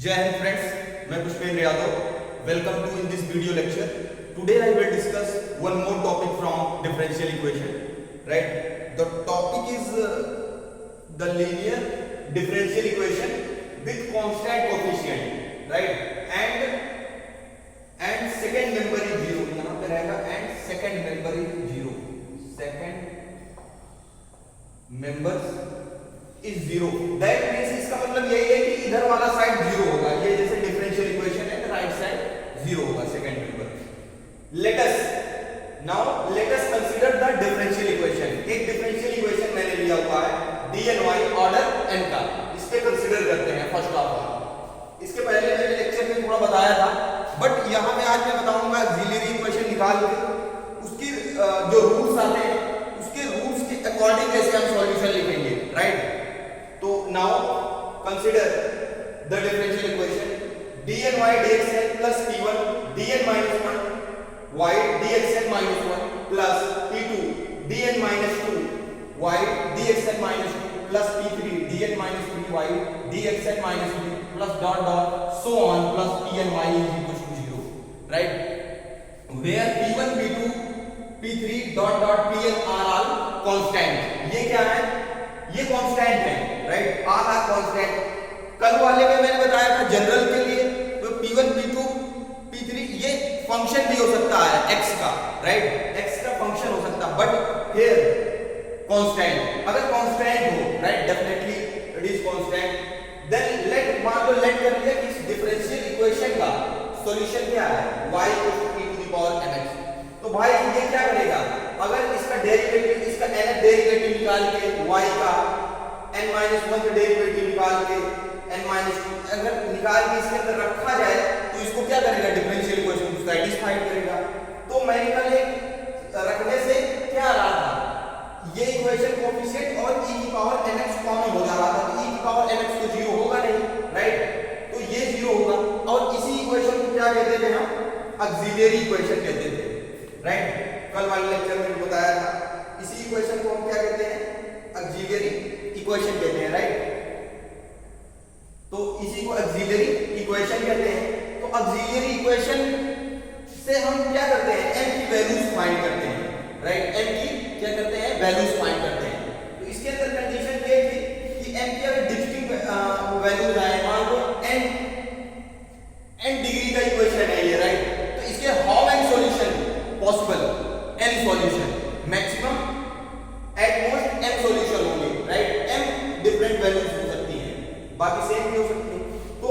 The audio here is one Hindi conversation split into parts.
जय हिंद फ्रेंड्स, मैं Pushpendra Yadav. Welcome to in this video lecture. Today I will discuss one more topic from differential equation. Right? The topic is the linear differential equation with constant coefficient. Right? And second member is zero. यहाँ पे रहेगा and second member is zero. Second members is zero. That means इसका मतलब यही है कि इधर वाला साइड जीरो होगा. ये जैसे डिफरेंशियल इक्वेशन है, राइट साइड जीरो होगा second number. Let us consider the differential equation. एक डिफरेंशियल इक्वेशन मैंने लिया हुआ है D N Y order n का. इस पे कंसीडर करते हैं फर्स्ट ऑफ ऑल. इसके पहले मैंने लेक्चर में थोड़ा बताया था, बट यहाँ पे आज मैं बताऊंगा ऑक्सिलरी इक्वेशन निकाल के उसकी जो रूल्स आते हैं उसके रूल्स के अकॉर्डिंग कैसे हम सॉल्यूशन लिखेंगे. राइट? तो now consider the differential equation dny dxn plus p1 dn minus 1 y dxn minus 1 plus p2 dn minus 2 y dxn minus 2 plus p3 dn minus 3 y dxn minus 3 plus dot dot so on plus pn y is equals to 0. Right? Where p1 p2 p3 dot dot pn are all constant. ये क्या है? ये कांस्टेंट है. राइट? Are are constant. कल वाले में मैंने बताया था जनरल के लिए तो p1 p2 p3 ये फंक्शन भी हो सकता है x का. राइट? x का फंक्शन हो सकता है, बट हियर कांस्टेंट. अगर कांस्टेंट हो, right, definitely it is constant. Then मान लो लेट कर लिया कि इस डिफरेंशियल इक्वेशन का सॉल्यूशन क्या है, y mx. तो भाई ये क्या करेगा, अगर इसका डेरिवेटिव, इसका nth डेरिवेटिव निकाल के y का n-1 का डेरिवेटिव निकाल के n-2 अगर निकाल के इसके अंदर रखा जाए तो इसको क्या करेगा, डिफरेंशियल इक्वेशन को सैटिस्फाइड करेगा. तो मैंने कल एक रखने से क्या आ रहा था, ये इक्वेशन कोएफिशिएंट और e की पावर mx कॉमन हो जा रहा था. तो e की पावर mx तो 0 होगा नहीं. राइट? तो ये 0 होगा. और इसी इक्वेशन को क्या कहते थे हम, ऑक्सिलरी इक्वेशन कहते थे. राइट? कल वाले लेक्चर में बताया था. इसी इक्वेशन को हम क्या कहते हैं, ऑक्सिलरी इक्वेशन कहते हैं. राइट? तो इसी को ऑक्सिलरी इक्वेशन कहते हैं. तो ऑक्सिलरी इक्वेशन से हम क्या करते हैं, m की वैल्यूज फाइंड करते हैं. राइट? m की क्या करते हैं, वैल्यूज फाइंड करते हैं. तो इसके अंदर कंडीशन ये थी कि m की अगर डिस्टिंक्ट वैल्यूज आए, मान लो n डिग्री का इक्वेशन है ये. राइट? तो इसके how many solution possible, n solution, maximum at most m solution होंगे. राइट? m डिफरेंट वैल्यूज हो सकती हैं, बाकी सेम भी हो सकती है. तो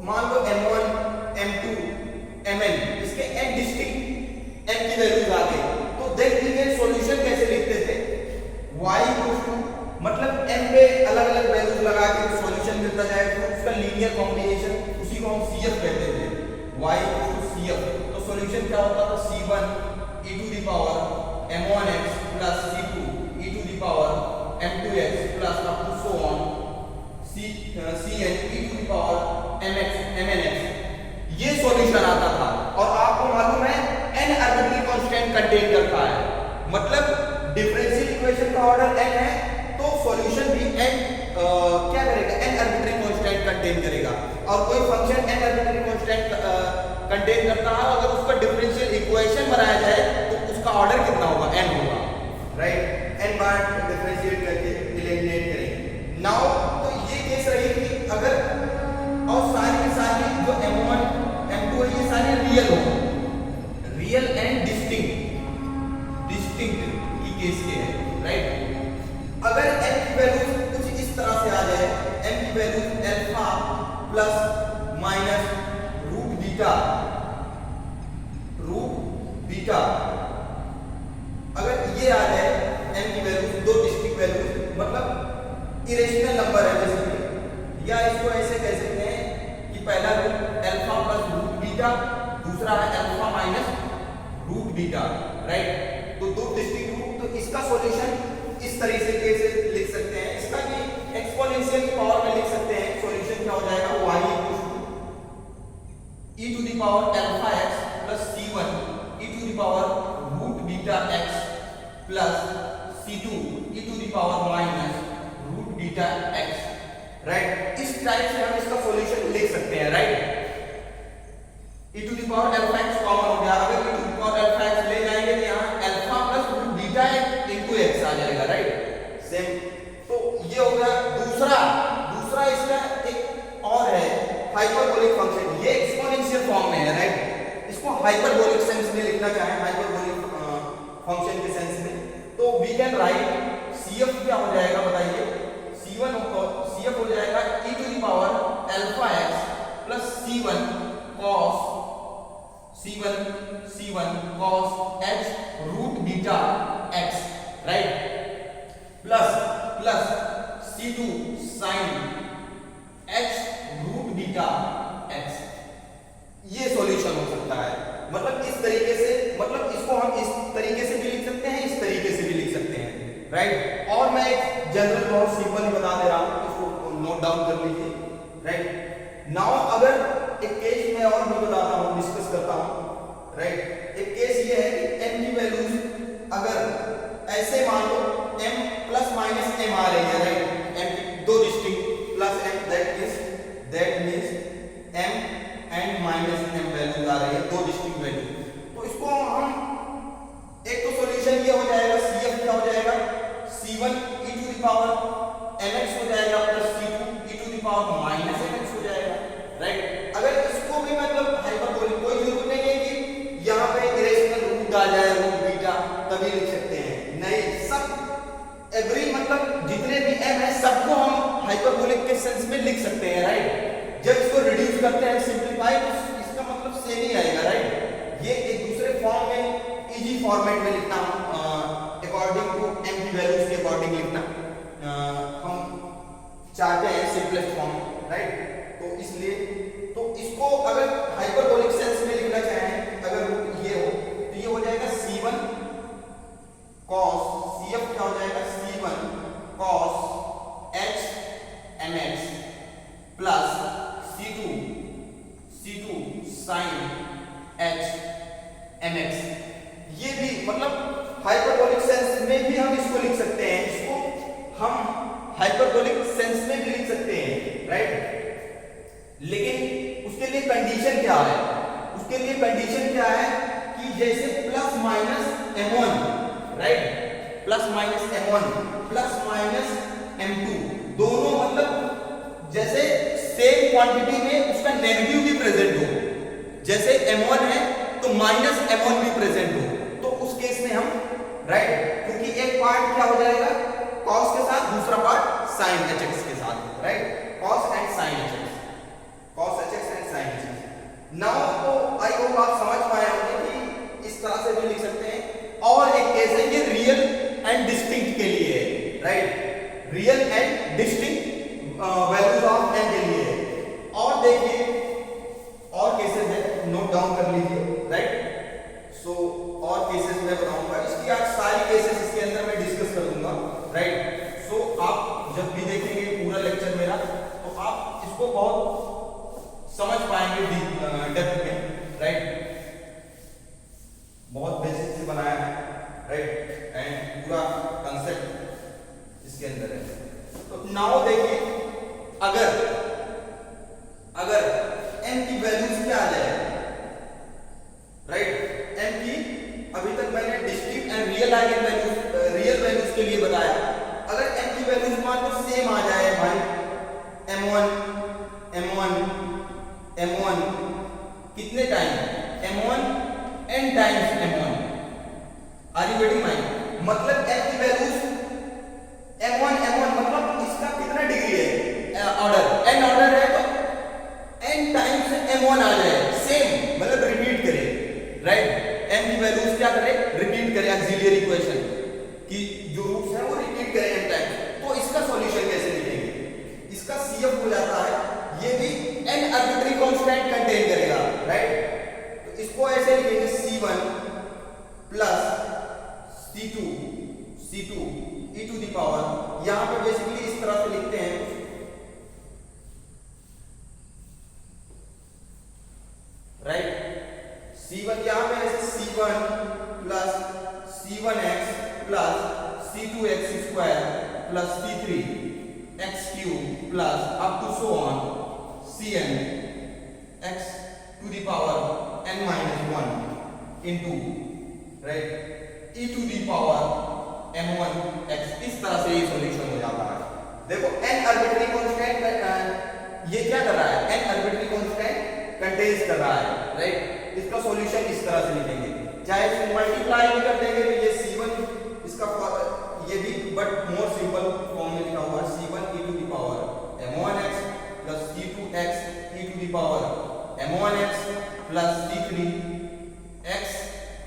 मान लो m1 m2 mn, इसके n डिस्टिंक्ट m की वैल्यूज आ गई. तो देख लीजिए सॉल्यूशन कैसे लिखते थे, y मतलब m पे अलग अलग वैल्यूज लगा के सॉल्यूशन मिलता जाए तो उसका लीनियर कॉम्बिनेशन, उसी को हम CF कहते थे. y CF. तो सॉल्यूशन क्या होता था, c1 e to the power m1x plus c2 e to the power m2x plus up to so on cn e to the power mnx. ये सॉल्यूशन आता था. और आपको मालूम है n आर्बिट्ररी कांस्टेंट कंटेन करता है. मतलब डिफरेंशियल इक्वेशन का ऑर्डर n है तो सॉल्यूशन भी n क्या करेगा, n आर्बिट्ररी कांस्टेंट कंटेन करेगा. और कोई function n arbitrary constant contain करता है, अगर उसका डिफरेंशियल इक्वेशन बनाया जाए तो उसका ऑर्डर कितना होगा, n होगा. राइट? n बार डिफरेंशिएट करके एलिमिनेट करेंगे. नाउ तो ये केस रही कि अगर और सारी की सारी जो m1 m2 है ये सारे रियल हो, रियल एंड डिस्टिंक्ट ये केस के है. राइट? अगर m की वैल्यू कुछ इस तरह से आ जाए, m की value alpha plus minus root beta, अगर ये आ जाए m की वैल्यू, दो डिस्टिंक्ट वैल्यू, मतलब इरेशनल नंबर है बेसिकली. या इसको ऐसे कह सकते हैं कि पहला root alpha plus root beta, दूसरा है alpha minus root beta. Right? तो दो डिस्टिंक्ट रूट. तो इसका सॉल्यूशन इस तरीके से लिख सकते हैं. इसका भी एक्सपोनेंशियल की पावर में लिख सकते हैं. सॉल्यूशन क्या हो जाएगा, y e to the power alpha x plus c1 e to the power root beta x plus c2 e to the power minus root beta x. Right? इस टाइप से हम इसका सॉल्यूशन लिख सकते हैं, right. e to the power alpha x common हो गया, अगर e to the power alpha x ले जाएंगे तो यहाँ alpha plus root beta into x आ जाएगा, राइट। सेम, तो ये हो गया दूसरा इसका एक और है हाइपरबोलिक फंक्शन, ये एक्सपोनेंशियल फॉर्म में है, राइट। इसको हाइपरबोलिक सेंस में लिखना चाहे, हाइपरबोलिक फंक्शन के सेंस में, तो वी कैन राइट CF क्या हो जाएगा बताइए, CF हो जाएगा e to the power alpha x plus C1 cos h root beta x, right, plus C2 sin h root beta x। ये सॉल्यूशन हो सकता है, मतलब इस तरीके से, मतलब इसको हम इस तरीके से भी लिख सकते हैं, इस तरीके से भी लिख सकते हैं, राइट। और मैं एक जनरल बहुत सिंपल ही बता दे रहा हूं, इसको नोट डाउन कर लीजिए, राइट। नाउ अगर एक केस मैं और भी बताता हूं, डिस्कस करता हूं, राइट। एक केस ये है कि m की वैल्यूज अगर ऐसे मान लो m प्लस माइनस m आ रही है, राइट, m की दो distinct plus m, that means m and minus m values आ रही है, दो डिस्टिंक्ट वैल्यू। तो इसको हम एक तो सॉल्यूशन ये हो जाएगा, CF क्या हो जाएगा, C1 e to the power mx हो जाएगा plus C2 e to the power minus mx हो जाएगा, राइट। अगर इसको भी मतलब हाइपरबोलिक, कोई जरूरत नहीं है कि यहाँ पे इरेशनल रूट आ जाए, रूट बीटा, तभी लिख सकते हैं, नहीं, सब एवरी मतलब जितने भी m है सबको हम हाइपरबोलिक के सेंस में लिख सकते हैं, राइट। जब इसको रिड्यूस करते हैं, सिंपलीफाई, तो इसका मतलब सेम ही आएगा, राइट। ये एक दूसरे फॉर्म में इजी फॉर्मेट में लिखना, अकॉर्डिंग टू m की वैल्यूज के अकॉर्डिंग लिखना हम चाहते हैं, सिंपलेस्ट फॉर्म, राइट। तो इसलिए तो इसको अगर हाइपरबोलिक सेंस में लिखना चाहें, अगर ये हो तो ये हो जाएगा C1 cos, CF क्या हो जाएगा, C1 cos h mx plus C2 sin h mx। ये भी मतलब हाइपरबोलिक सेंस में भी हम इसको लिख सकते हैं, इसको हम हाइपरबोलिक सेंस में भी लिख सकते हैं, राइट। लेकिन उसके लिए कंडीशन क्या है, उसके लिए कंडीशन क्या है कि जैसे plus minus m1, right, plus minus m1 plus minus m2 दोनों मतलब जैसे सेम क्वांटिटी में उसका नेगेटिव भी प्रेजेंट हो, जैसे m1 है तो माइनस m1 भी प्रेजेंट हो, तो उस केस में हम, राइट, क्योंकि एक पार्ट क्या हो जाएगा cos के साथ, दूसरा पार्ट sin hx के साथ, right, cos and sin hx, cos hx and sin hx। Now तो आई होप आप समझ पाए होंगे कि इस तरह से भी लिख सकते हैं। और एक केस है ये रियल एंड डिस्टिंक्ट के लिए है, right, real and distinct values of m के लिए है। और देखिए और केसेस है, नोट डाउन कर लीजिए, राइट। सो और केसेस मैं बताऊंगा, इसकी आज सारी केसेस इसके अंदर मैं डिस्कस करूंगा, राइट। सो आप जब भी देखेंगे पूरा लेक्चर मेरा, तो आप इसको बहुत समझ पाएंगे डेप्थ में, राइट। बहुत बेसिक से बनाया है, राइट, एंड पूरा कंसेप्ट इसके अंदर है। तो नाउ देखिए, अगर m की वैल्यूज क्या आ जाए, राइट, m की अभी तक मैंने discrete and real eigen values, real values के लिए बताया। अगर m की वैल्यूज मान लो सेम आ जाए भाई, m1 कितने time, m1 n times m1, are you getting mind, मतलब m की वैल्यूज m1 मतलब इसका कितना डिग्री है, ऑर्डर n ऑर्डर है, तो n टाइम्स m1 आ जाए, सेम मतलब रिपीट करे, राइट। m की वैल्यूज क्या करे, रिपीट करे, ऑक्सिलियरी इक्वेशन की जो रूट्स है वो रिपीट करे n टाइम्स। तो इसका सॉल्यूशन कैसे लिखेंगे, इसका CF हो जाता है, ये भी n आर्बिट्री कांस्टेंट कंटेन करेगा, राइट। तो इसको ऐसे लिखेंगे C1 plus C2 e to the power, यहां पे बेसिकली इस तरह से लिखते हैं, राइट। C1 यहां पे ऐसे C1 plus C1x plus C2x स्क्वायर प्लस C3x cube plus up to so on Cn x to the power n minus 1 into right e to the power m1 x। इस तरह से ये सॉल्यूशन हो जाता है। देखो n आर्बिट्ररी कांस्टेंट ये क्या कर रहा है, n आर्बिट्ररी कांस्टेंट कंटेन्स कर रहा है, राइट। इसका सॉल्यूशन इस तरह से लिखेंगे, चाहे इसको मल्टीप्लाई भी कर देंगे तो ये c1 इसका ये भी बट मोर सिंपल फॉर्म में लिखा हुआ है c1 e to the power m1x plus c2x e to the power m1x plus c3x,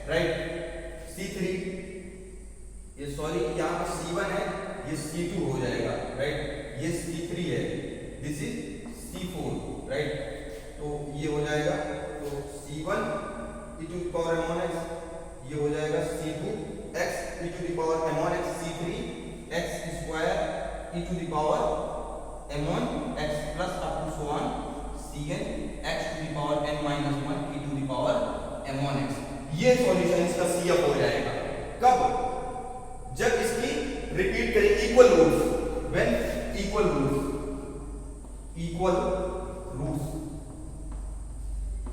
right. c3 ये सॉरी यहाँ पर c1 है, ये c2 हो जाएगा, राइट। ये c3 है, दिस इज c4, राइट। तो ये हो जाएगा, तो c1 e to the power m1x, ये हो जाएगा c2x e to the power m1x, c3 x square e to the power m1x plus up to so on cn x to the power n minus 1 e to the power m1x। ये सॉल्यूशन इसका CF हो जाएगा। कब? जब इसकी रिपीट करें equal roots, when equal roots,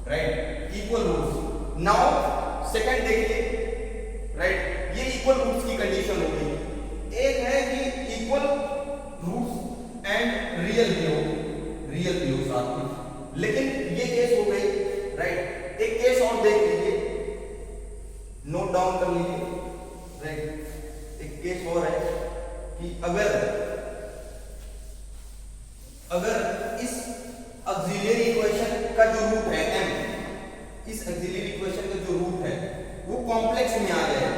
right, equal roots. Now second देखिए, राइट, ये इक्वल रूट्स की कंडीशन हो गई। एक है कि इक्वल रूट्स एंड रियल भी हो साथ में, लेकिन ये केस हो गई, राइट। एक केस और देख लीजिए, नोट डाउन कर लीजिए, राइट। एक केस और है कि अगर इस ऑक्सिलरी इक्वेशन का जो रूट है m, इस ऑक्सिलरी इक्वेशन का जो रूट है वो कॉम्प्लेक्स में आ जाए,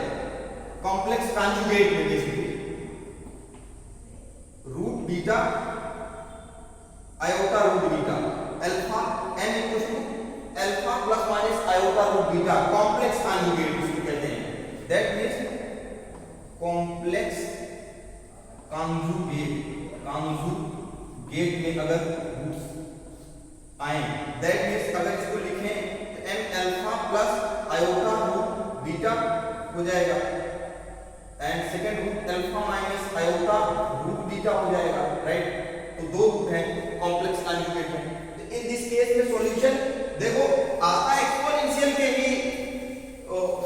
कॉम्प्लेक्स कॉन्जुगेट में, basically root beta iota root beta alpha n equals to alpha plus minus iota root beta, complex conjugate इसको कहते हैं। दैट मींस कॉम्प्लेक्स कॉन्जुगेट में अगर रूट्स आए, दैट मींस अगर इसको लिखें तो m alpha plus iota root beta हो जाएगा and second root alpha minus iota root beta हो जाएगा, राइट। तो दो रूट हैं, कॉम्प्लेक्स कॉन्जुगेट है। तो इन दिस केस में सॉल्यूशन देखो आता एक्सपोनेंशियल के ही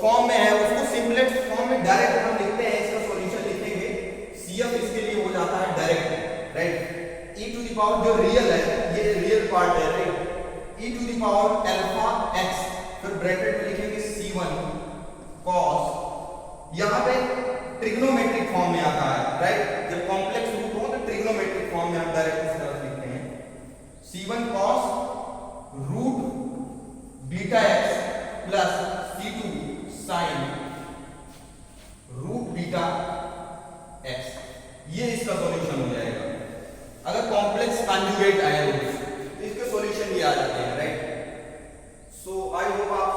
फॉर्म में है, उसको सिंपलेस्ट फॉर्म में डायरेक्ट हम लिखते हैं, इसका सॉल्यूशन लिखेंगे, CF इसके लिए हो जाता है direct, right. e to the power जो रियल है, ये रियल पार्ट है, right, e to the power alpha x, फिर ब्रैकेट में लिखेंगे c1 cos, यहां पे ट्रिग्नोमेट्रिक फॉर्म में आता है, राइट। जब कॉम्प्लेक्स रूट हो तो ट्रिग्नोमेट्रिक फॉर्म में हम डायरेक्ट इस तरह लिखते हैं, c1 cos root beta x plus c2 sin root beta x, ये इसका सॉल्यूशन हो जाएगा। अगर कॉम्प्लेक्स कॉन्जुगेट आए तो इसके सॉल्यूशन ये आ जाते हैं, राइट। सो आई होप आप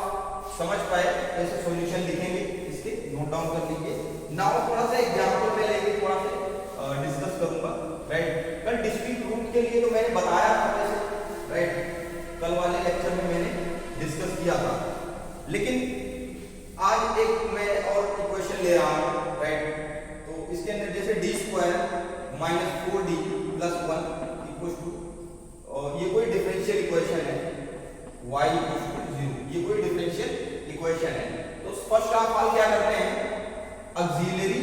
समझ पाए कैसे सॉल्यूशन लिखेंगे इसके, नोट डाउन कर लीजिए। नाउ थोड़ा सा एग्जांपल में लेके थोड़ा सा डिस्कस करूंगा, राइट। कल डिस्क्रीट रूट के लिए तो मैंने बताया था वैसे, राइट, कल वाले लेक्चर में मैंने डिस्कस किया था, लेकिन आज एक मैं और इक्वेशन ले रहा हूं, राइट। तो इसके अंदर जैसे d square minus 4d plus 1 equal to, और ये कोई डिफरेंशियल इक्वेशन है, y इक्वल टू 0, ये कोई डिफरेंशियल इक्वेशन है। तो फर्स्ट ऑफ ऑल क्या करते हैं, ऑक्सिलरी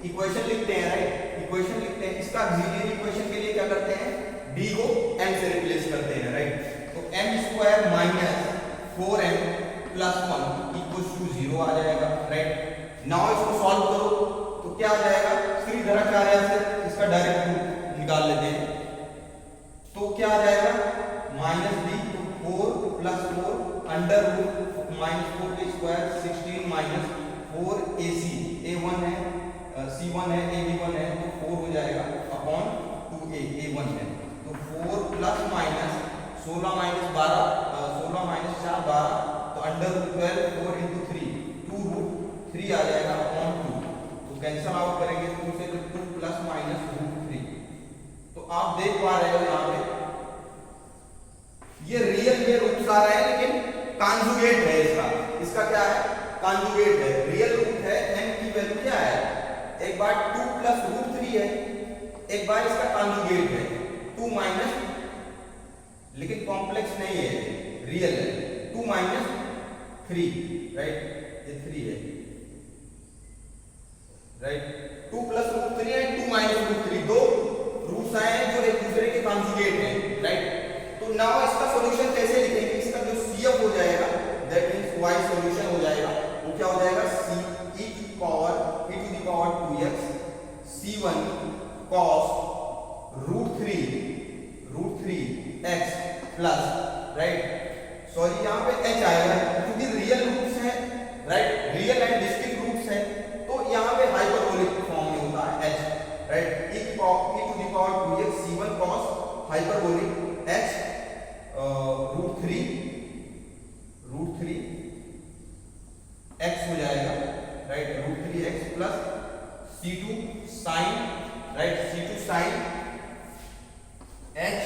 इक्वेशन लिखते हैं, राइट, इक्वेशन लिखते हैं। इसका ऑक्सिलरी इक्वेशन के लिए क्या करते हैं, d को m से रिप्लेस करते हैं, राइट। तो m square minus 4m plus 1 equal to 0 आ जाएगा, राइट। नाउ इसको सॉल्व करो तो क्या आ जाएगा, सीधाचार्य से इसका डायरेक्ट रूट निकाल लेते हैं, तो क्या आ जाएगा, माइनस b, तो 4 प्लस 4 अंडर रूट माइनस 4 का स्क्वायर 16 माइनस 4ac, a1 है, c1 है, ab1 है, तो 4 हो जाएगा अपॉन 2a, a1 है, तो 4 प्लस माइनस 16 माइनस 12, 16 माइनस 4 12, तो अंडर रूट 12 4 इंटू 3, 2 रूट 3 आ जाएगा अपॉन 2, तो कैंसल आउट करेंगे 2 से, तो 2 प्लस माइनस रूट 3। तो आप देख पा रहे हो यहाँ पे ये रियल में रूट्स आ रहे हैं, लेकिन कॉन्जुगेट है इसका क्या है, कॉन्जुगेट है। रियल रूट है, m की वैल्यू क्या है, एक बार 2 प्लस रूट 3 है, एक बार इसका कॉन्जुगेट है 2 माइनस, लेकिन कॉम्प्लेक्स नहीं है, रियल है, 2 माइनस 3, राइट, ये 3 है, right, 2 plus root 3 and 2 minus root 3, दो रूट्स आए हैं जो एक दूसरे के कॉन्जुगेट हैं, राइट। तो नाउ इसका सॉल्यूशन कैसे लिखेंगे, इसका जो CF हो जाएगा दैट मींस y सॉल्यूशन हो जाएगा, वो क्या हो जाएगा, e to the power 2x c1 cos root 3 x plus, right, sorry यहाँ पे h आएगा क्योंकि रियल रूट्स हैं, right, real and discrete roots हैं, तो यहाँ पे हाइपरबोलिक फॉर्म में होता है h, right, e to the power 2x c1 cos hyperbolic h root 3 x हो जाएगा, right, root 3x plus c2 sin, right, c2 sin h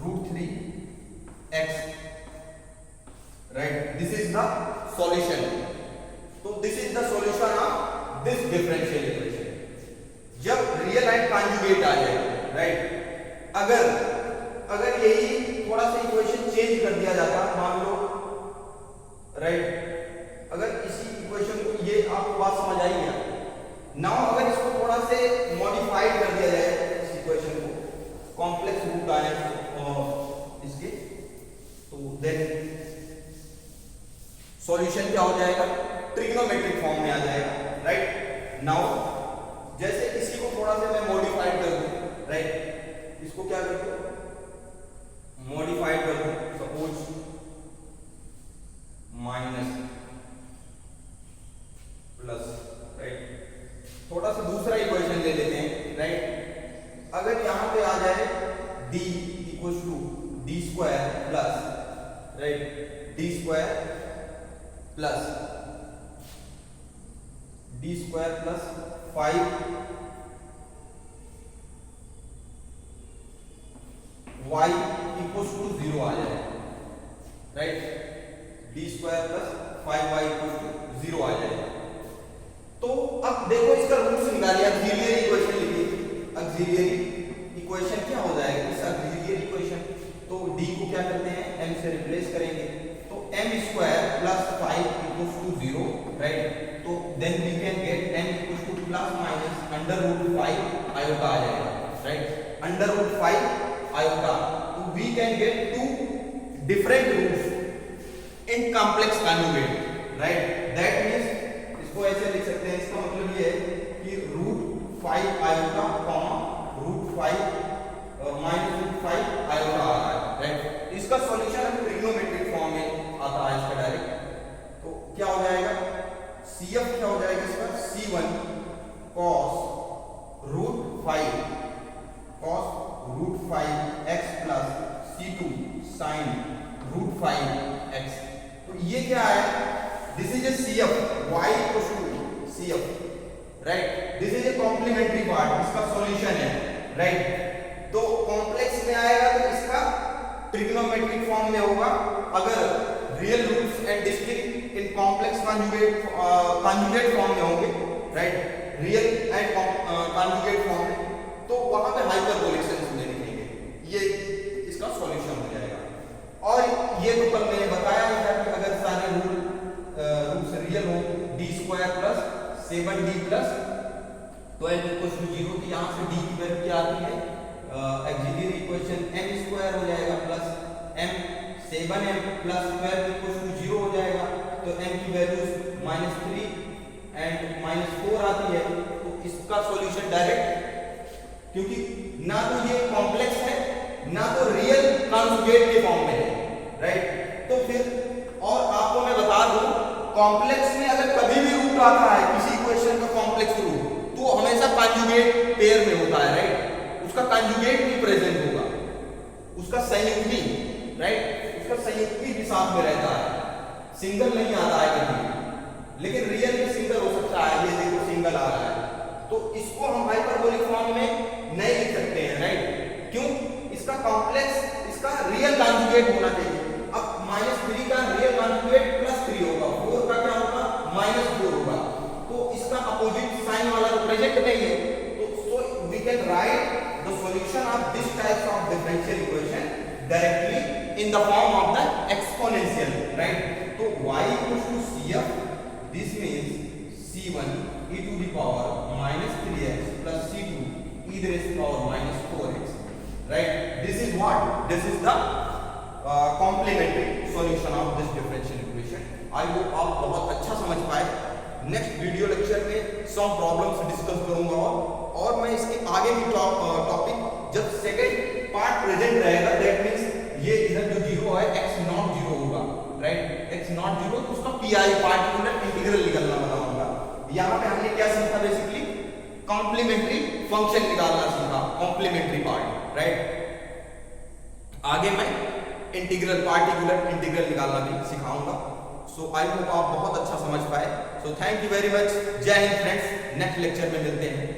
root 3x, right, this is the solution. तो this is the solution of this differential equation. जब रियल एंड कॉन्जुगेट आ जाए, राइट, अगर यही थोड़ा सा इक्वेशन चेंज कर दिया जाता, मान लो, राइट, अगर इसी इक्वेशन को, ये आपको बात समझ आई है, नाउ अगर इसको थोड़ा से मॉडिफाइड कर दिया जाए, इस इक्वेशन को कॉम्प्लेक्स रूट आए इसके, तो देन सॉल्यूशन क्या हो जाएगा, ट्रिग्नोमेट्रिक फॉर्म में आ जाएगा, राइट। नाउ जैसे इसी को थोड़ा सा मैं मॉडिफाइड कर दूं, राइट, इसको क्या कर दूं, मॉडिफाइड कर दूं, सपोज माइनस प्लस, राइट, थोड़ा सा दूसरा इक्वेशन ले लेते हैं, राइट, अगर यहां पे आ जाए d equal to d square plus, right, d square plus 5 y equal to 0 आ जाए, right, d square plus 5y equal to 0 आ जाए। तो अब देखो इसका रूट्स निकालिए, ऑक्सिलियरी इक्वेशन लिखिए, ऑक्सिलियरी इक्वेशन क्या हो जाएगा, इस ऑक्सिलियरी इक्वेशन, तो d को क्या करते हैं, m से रिप्लेस करेंगे, तो m square plus 5 equal to 0, right, तो then we can get m equal to plus minus under root 5 iota आ जाएगा, राइट, अंडर रूट 5 आयोटा, तो we can get two different roots in complex conjugate, right, that means इसको ऐसे लिख सकते हैं, इसका मतलब ये है कि root 5 iota comma root 5 minus root 5 iota आ रहा है, राइट। इसका सॉल्यूशन हम ट्रिग्नोमेट्रिक फॉर्म में आता है इसका डायरेक्ट, तो क्या हो जाएगा, CF क्या हो जाएगा इसका, C1 cos root 5 x plus C2 sin root 5 x, तो ये क्या है, this is a CF, y equal to CF, right, this is a complementary part, इसका सॉल्यूशन है, राइट। तो कॉम्प्लेक्स में आएगा तो इसका ट्रिग्नोमेट्रिक फॉर्म में होगा, अगर real roots and discrete in complex conjugate form में होंगे, right, real and conjugate form में, तो वहां पे हाइपरबोलिक सेंस में लिखेंगे, ये इसका सॉल्यूशन हो जाएगा। और ये तो कल मैंने बताया ही था कि अगर सारे रूट्स रियल हो, d square plus 7d plus 12 equal to 0, तो यहाँ से d की वैल्यू क्या आती है, ऑक्सिलियरी इक्वेशन m स्क्वायर हो जाएगा plus m 7m plus 12 equal to 0 हो जाएगा, तो m की वैल्यू -3 एंड -4 आती है, तो इसका सॉल्यूशन डायरेक्ट, क्योंकि ना तो ये कॉम्प्लेक्स है ना तो रियल कॉन्जुगेट के फॉर्म में है, राइट। तो फिर और आपको मैं बता दूं, कॉम्प्लेक्स में अगर कभी भी रूट आता है किसी इक्वेशन का कॉम्प्लेक्स रूट, तो हमेशा कॉन्जुगेट पेयर में होता है, राइट, उसका कॉन्जुगेट भी प्रेजेंट होगा, उसका संयुग्मी, राइट, उसका संयुग्मी भी साथ में रहता है, सिंगल नहीं आता है कभी, लेकिन रियल में सिंगल हो सकता है, ये देखो सिंगल आ रहा है, तो इसको हम हाइपरबोलिक फॉर्म में नहीं लिख सकते हैं, राइट, क्यों, इसका कॉम्प्लेक्स, इसका रियल कॉन्जुगेट होना चाहिए। अब -3 का रियल कॉन्जुगेट +3 होगा, 4 का क्या होगा, -4 होगा, तो इसका अपोजिट साइन वाला तो प्रेजेंट नहीं है, तो so we can write the solution of this type of differential equation directly in in the form of the exponential, right. तो y equals to cf, this means c1 e to the power -3x plus c2 e to the power -4x, right? This is what? This is the complementary solution of this differential equation. I hope आप बहुत अच्छा समझ पाए। नेक्स्ट वीडियो लेक्चर में सम प्रॉब्लम्स डिस्कस करूंगा और मैं इसके आगे की टॉपिक जब सेकंड पार्ट प्रेजेंट रहेगा, दैट मींस ये इधर जो जीरो है x नॉट जीरो होगा, राइट। x नॉट जीरो तो उसका pi पार्टिकुलर इंटीग्रल निकलना वाला होगा। यहाँ पे हमने क्या सीखा? बेसिकली कॉम्प्लीमेंट्री फंक्शन निकालना सीखा, कॉम्प्लीमेंट्री पार्ट, राइट। आगे मैं इंटीग्रल, पार्टिकुलर इंटीग्रल निकालना भी सिखाऊंगा। सो आई होप आप बहुत अच्छा समझ पाए। So thank you very much. जय हिंद फ्रेंड्स, नेक्स्ट लेक्चर में मिलते हैं।